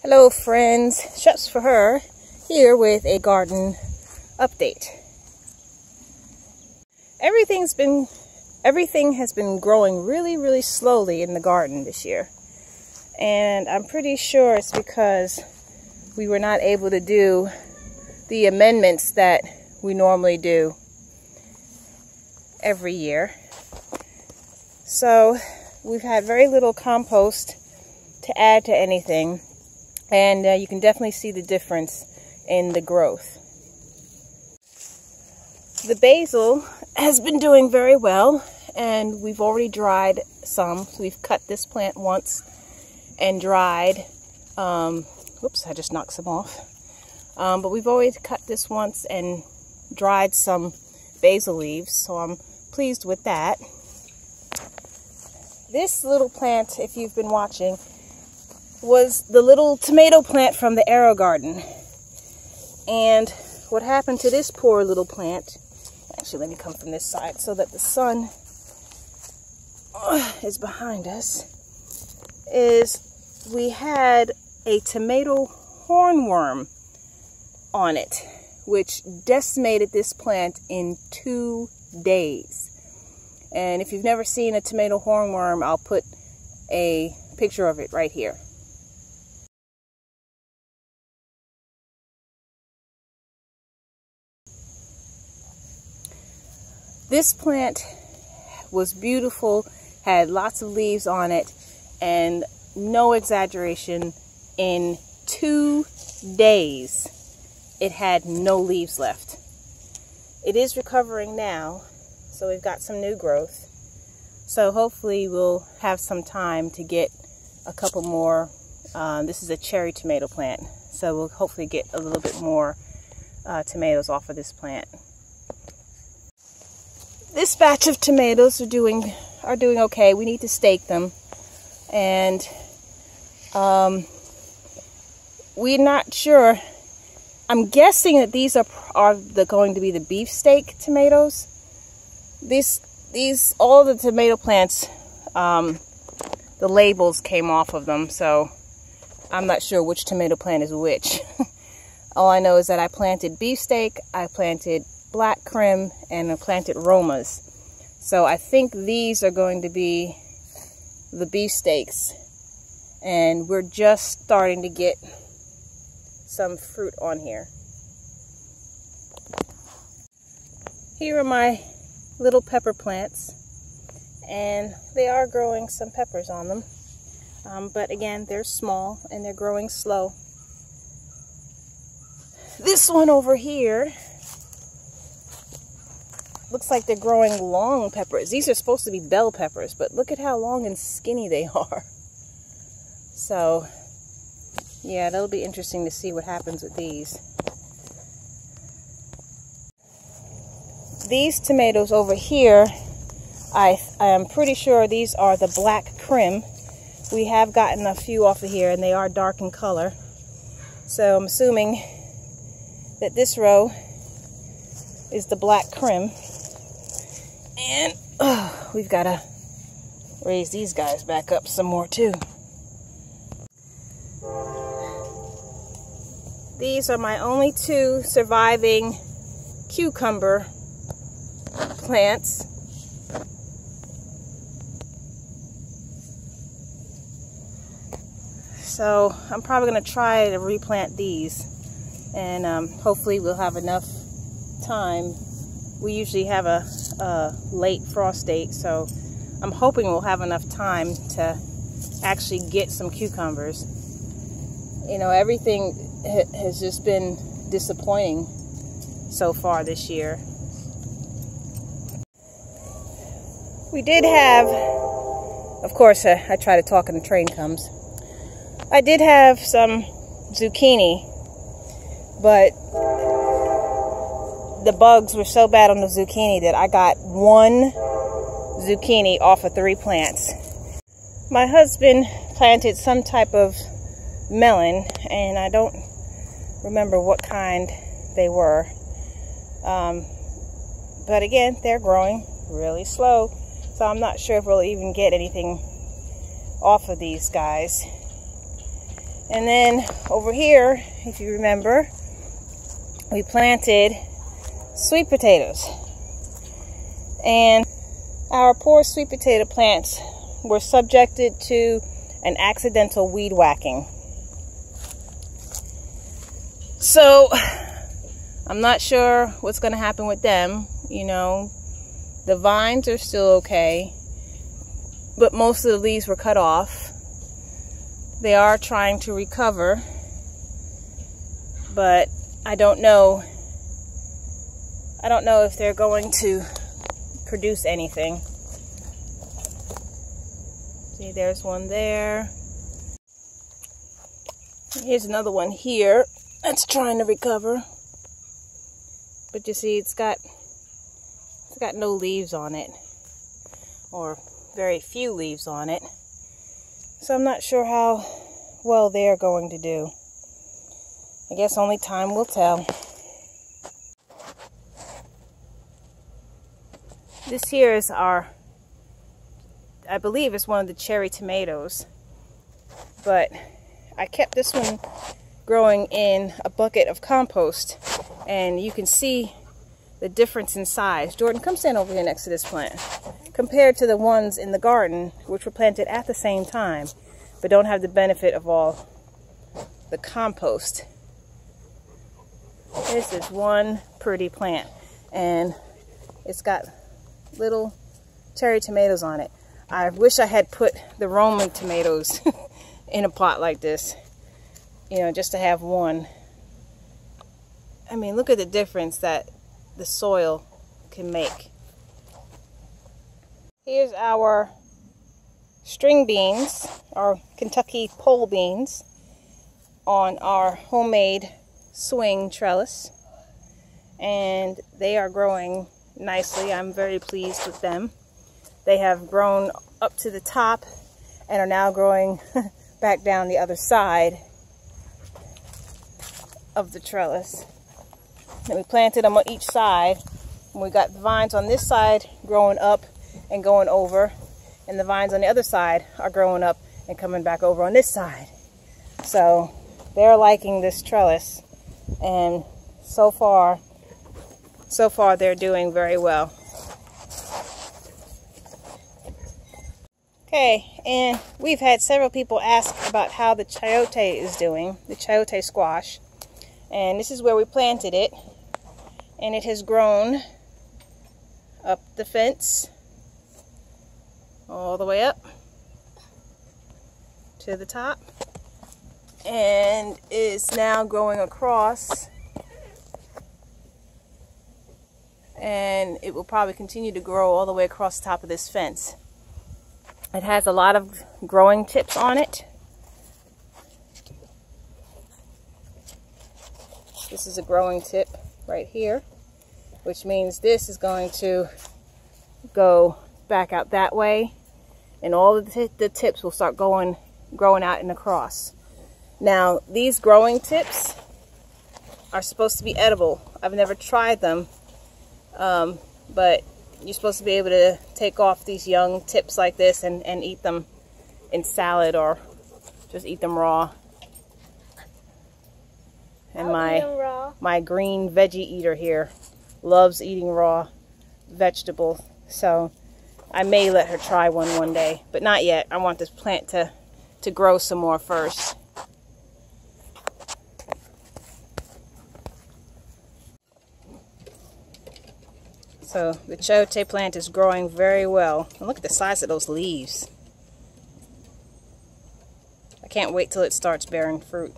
Hello friends, Shups for Her here with a garden update. Everything has been growing really slowly in the garden this year. And I'm pretty sure it's because we were not able to do the amendments that we normally do every year. So we've had very little compost to add to anything. And you can definitely see the difference in the growth. The basil has been doing very well, and we've already dried some. So we've cut this plant once and dried. Whoops, I just knocked some off. But we've already cut this once and dried some basil leaves, so I'm pleased with that. This little plant, if you've been watching, was the little tomato plant from the Arrow Garden. And what happened to this poor little plant, actually let me come from this side so that the sun is behind us, is we had a tomato hornworm on it, which decimated this plant in 2 days. And if you've never seen a tomato hornworm, I'll put a picture of it right here. This plant was beautiful, had lots of leaves on it, and no exaggeration, in 2 days it had no leaves left. It is recovering now, so we've got some new growth. So hopefully we'll have some time to get a couple more. This is a cherry tomato plant, so we'll hopefully get a little bit more tomatoes off of this plant. This batch of tomatoes are doing okay. We need to stake them, and we're not sure. I'm guessing that these are going to be the beefsteak tomatoes. All the tomato plants, the labels came off of them, so I'm not sure which tomato plant is which. All I know is that I planted beefsteak, I planted black crim, and I planted Romas. So I think these are going to be the beefsteaks, and we're just starting to get some fruit on here. Here are my little pepper plants, and they are growing some peppers on them, but again, they're small and they're growing slow. This one over here looks like they're growing long peppers. These are supposed to be bell peppers, but look at how long and skinny they are. So, yeah, that'll be interesting to see what happens with these. These tomatoes over here, I am pretty sure these are the black crim. We have gotten a few off of here, and they are dark in color. So I'm assuming that this row is the black crim. And we've got to raise these guys back up some more too. These are my only 2 surviving cucumber plants. So I'm probably going to try to replant these, and hopefully we'll have enough time. We usually have a late frost date, so I'm hoping we'll have enough time to actually get some cucumbers. You know, everything has just been disappointing so far this year. We did have, of course, I try to talk and the train comes. I did have some zucchini, but the bugs were so bad on the zucchini that I got 1 zucchini off of 3 plants. My husband planted some type of melon, and I don't remember what kind they were. But again, they're growing really slow, so I'm not sure if we'll even get anything off of these guys. And then over here, if you remember, we planted sweet potatoes. And our poor sweet potato plants were subjected to an accidental weed whacking. So I'm not sure what's going to happen with them. You know, the vines are still okay, but most of the leaves were cut off. They are trying to recover, but I don't know if they're going to produce anything. See, there's one there. Here's another one here that's trying to recover. But you see, it's got no leaves on it, or very few leaves on it. So I'm not sure how well they're going to do. I guess only time will tell. This here is our, I believe it's one of the cherry tomatoes, but I kept this one growing in a bucket of compost, and you can see the difference in size. Jordan, come stand over here next to this plant. Compared to the ones in the garden, which were planted at the same time, but don't have the benefit of all the compost. This is one pretty plant, and it's got little cherry tomatoes on it. I wish I had put the Roman tomatoes in a pot like this, you know, just to have one. I mean, look at the difference that the soil can make. Here's our string beans, our Kentucky pole beans, on our homemade swing trellis, and they are growing nicely. I'm very pleased with them. They have grown up to the top and are now growing back down the other side of the trellis. And we planted them on each side, and we got the vines on this side growing up and going over, and the vines on the other side are growing up and coming back over on this side. So they're liking this trellis, and so far they're doing very well. Okay, and we've had several people ask about how the chayote is doing, the chayote squash. And this is where we planted it, and it has grown up the fence all the way up to the top, and is now growing across, and it will probably continue to grow all the way across the top of this fence. It has a lot of growing tips on it. This is a growing tip right here, which means this is going to go back out that way, and all of the tips will start growing out and across. Now, these growing tips are supposed to be edible. I've never tried them, but you're supposed to be able to take off these young tips like this and eat them in salad, or just eat them raw. And my green veggie eater here loves eating raw vegetables, so I may let her try one day, but not yet. I want this plant to grow some more first. So the chayote plant is growing very well. And look at the size of those leaves. I can't wait till it starts bearing fruit.